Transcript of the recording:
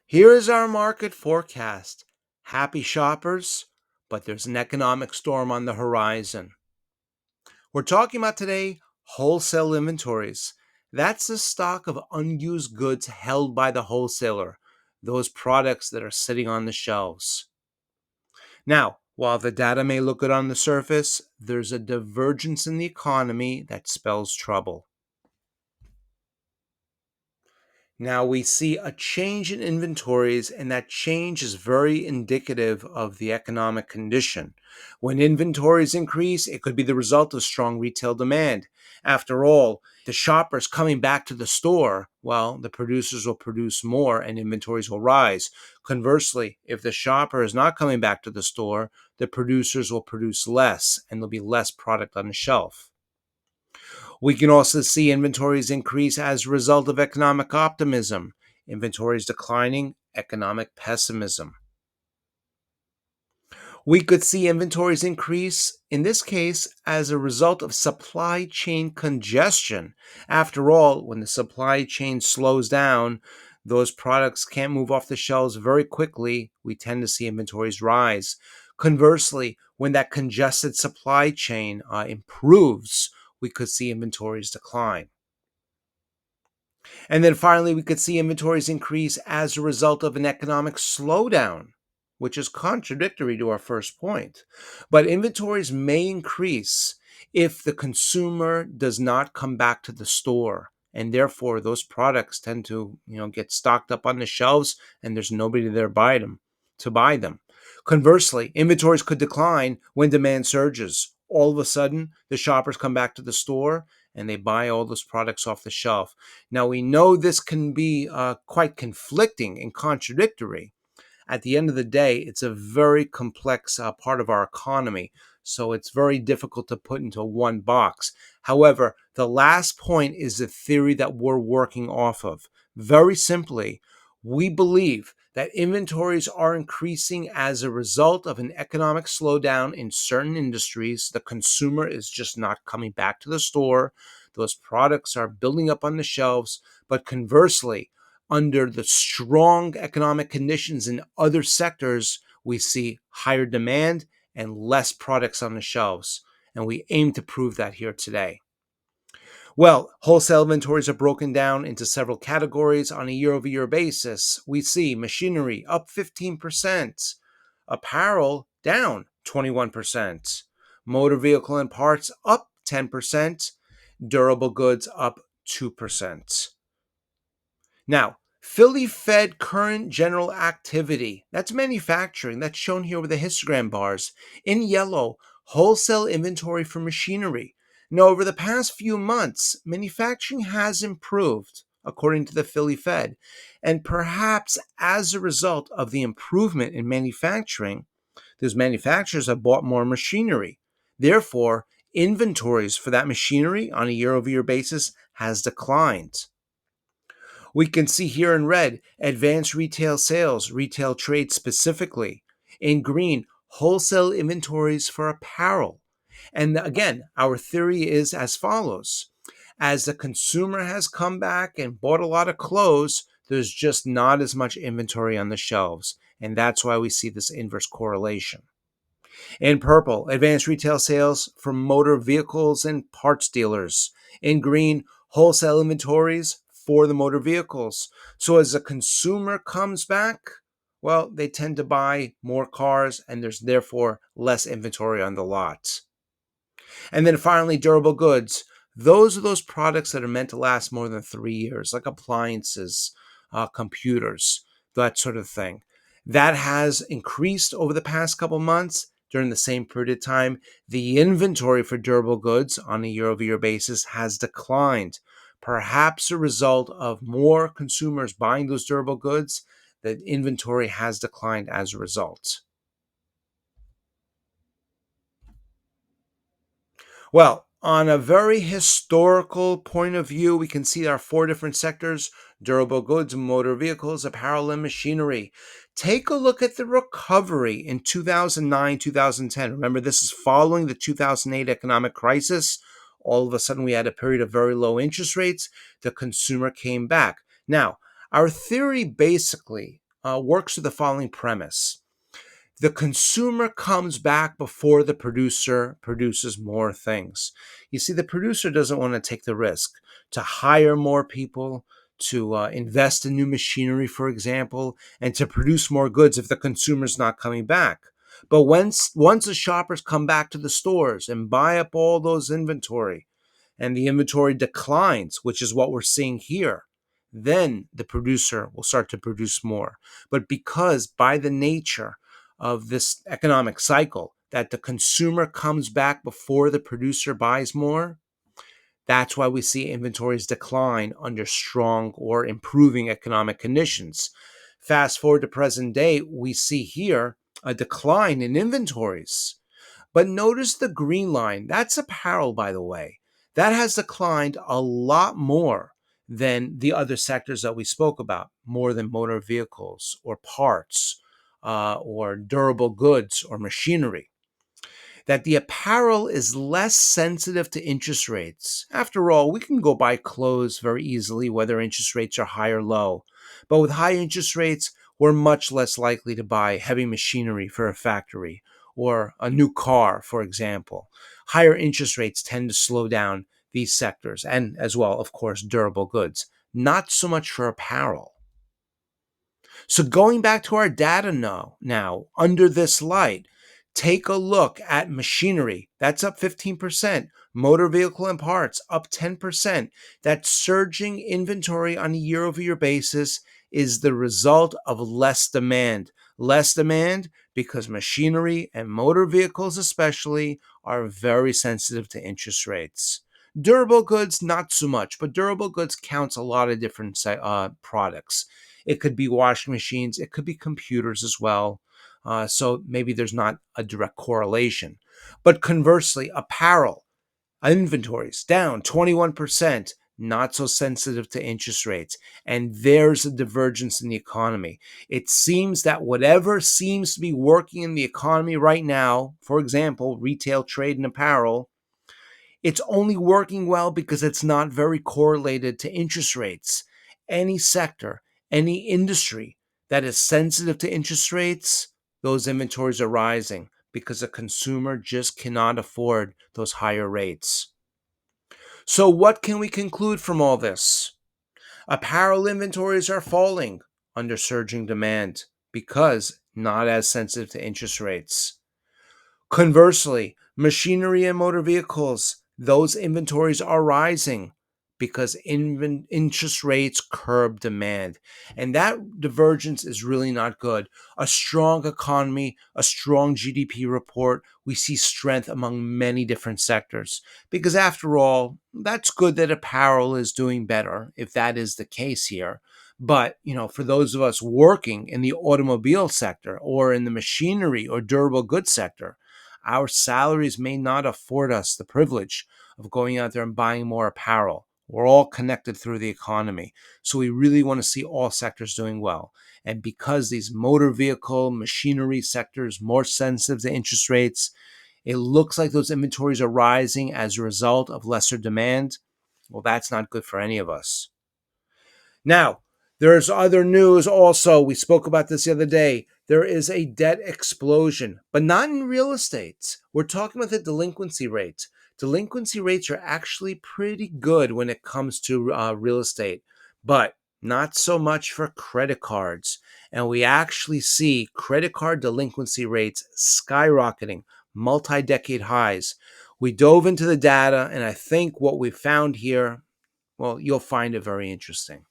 Here is our market forecast. Happy shoppers, but there's an economic storm on the horizon. We're talking about today wholesale inventories. That's the stock of unused goods held by the wholesaler, those products that are sitting on the shelves. Now, while the data may look good on the surface, there's a divergence in the economy that spells trouble. Now we see a change in inventories, and that change is very indicative of the economic condition. When inventories increase, it could be the result of strong retail demand. After all, the shoppers coming back to the store, well, the producers will produce more and inventories will rise. Conversely, if the shopper is not coming back to the store, the producers will produce less and there'll be less product on the shelf. We can also see inventories increase as a result of economic optimism, inventories declining, economic pessimism. We could see inventories increase, in this case, as a result of supply chain congestion. After all, when the supply chain slows down, those products can't move off the shelves very quickly. We tend to see inventories rise. Conversely, when that congested supply chain improves, we could see inventories decline. And then finally, we could see inventories increase as a result of an economic slowdown, which is contradictory to our first point. But inventories may increase if the consumer does not come back to the store. And therefore, those products tend to, get stocked up on the shelves, and there's nobody there to buy them. Conversely, inventories could decline when demand surges. All of a sudden, the shoppers come back to the store and they buy all those products off the shelf. Now, we know this can be quite conflicting and contradictory. At the end of the day, it's a very complex part of our economy, so it's very difficult to put into one box. However, the last point is the theory that we're working off of. Very simply, we believe that inventories are increasing as a result of an economic slowdown in certain industries. The consumer is just not coming back to the store. Those products are building up on the shelves. But conversely, under the strong economic conditions in other sectors, we see higher demand and less products on the shelves. And we aim to prove that here today. Well, wholesale inventories are broken down into several categories on a year-over-year basis. We see machinery up 15%, apparel down 21%, motor vehicle and parts up 10%, durable goods up 2%. Now, Philly Fed current general activity, that's manufacturing, that's shown here with the histogram bars. In yellow, wholesale inventory for machinery. Now, over the past few months, manufacturing has improved, according to the Philly Fed. And perhaps as a result of the improvement in manufacturing, those manufacturers have bought more machinery. Therefore, inventories for that machinery on a year-over-year basis has declined. We can see here in red, advanced retail sales, retail trade specifically. In green, wholesale inventories for apparel. And again, our theory is as follows. As the consumer has come back and bought a lot of clothes, there's just not as much inventory on the shelves. And that's why we see this inverse correlation. In purple, advanced retail sales for motor vehicles and parts dealers. In green, wholesale inventories for the motor vehicles. So as the consumer comes back, well, they tend to buy more cars and there's therefore less inventory on the lots. And then finally, durable goods. Those are those products that are meant to last more than 3 years, like appliances, computers, that sort of thing. That has increased over the past couple months. During the same period of time, the inventory for durable goods on a year-over-year basis has declined, perhaps a result of more consumers buying those durable goods. The inventory has declined as a result. Well, on a very historical point of view, we can see our four different sectors: durable goods, motor vehicles, apparel, and machinery. Take a look at the recovery in 2009, 2010. Remember, this is following the 2008 economic crisis. All of a sudden, we had a period of very low interest rates. The consumer came back. Now, our theory basically works with the following premise: the consumer comes back before the producer produces more things. You see, the producer doesn't want to take the risk to hire more people, to invest in new machinery, for example, and to produce more goods if the consumer's not coming back. But once the shoppers come back to the stores and buy up all those inventory, and the inventory declines, which is what we're seeing here, then the producer will start to produce more. But because by the nature of this economic cycle, that the consumer comes back before the producer buys more, that's why we see inventories decline under strong or improving economic conditions. Fast forward to present day, we see here a decline in inventories. But notice the green line. That's apparel, by the way. That has declined a lot more than the other sectors that we spoke about, more than motor vehicles or parts or durable goods or machinery. That the apparel is less sensitive to interest rates. After all, we can go buy clothes very easily, whether interest rates are high or low. But with high interest rates, we're much less likely to buy heavy machinery for a factory or a new car, for example. Higher interest rates tend to slow down these sectors and, as well, of course, durable goods. Not so much for apparel. So going back to our data now, under this light, take a look at machinery. That's up 15%. Motor vehicle and parts up 10%. That surging inventory on a year-over-year basis is the result of less demand. Less demand because machinery and motor vehicles especially are very sensitive to interest rates. Durable goods, not so much, but durable goods counts a lot of different products. It could be washing machines. It could be computers as well. So maybe there's not a direct correlation. But conversely, apparel, inventories down 21%, not so sensitive to interest rates. And there's a divergence in the economy. It seems that whatever seems to be working in the economy right now, for example, retail, trade, and apparel, it's only working well because it's not very correlated to interest rates. Any sector, any industry that is sensitive to interest rates, those inventories are rising because the consumer just cannot afford those higher rates. So, what can we conclude from all this? Apparel inventories are falling under surging demand because not as sensitive to interest rates. Conversely, machinery and motor vehicles, those inventories are rising because interest rates curb demand. And that divergence is really not good. A strong economy, a strong GDP report, we see strength among many different sectors. Because after all, that's good that apparel is doing better, if that is the case here. But, for those of us working in the automobile sector or in the machinery or durable goods sector, our salaries may not afford us the privilege of going out there and buying more apparel. We're all connected through the economy. So we really want to see all sectors doing well. And because these motor vehicle, machinery sectors more sensitive to interest rates, it looks like those inventories are rising as a result of lesser demand. Well, that's not good for any of us. Now, there's other news also. We spoke about this the other day. There is a debt explosion, but not in real estate. We're talking about the delinquency rates. Delinquency rates are actually pretty good when it comes to real estate, but not so much for credit cards. And we actually see credit card delinquency rates skyrocketing, multi decade highs. We dove into the data, and I think what we found here, well, you'll find it very interesting.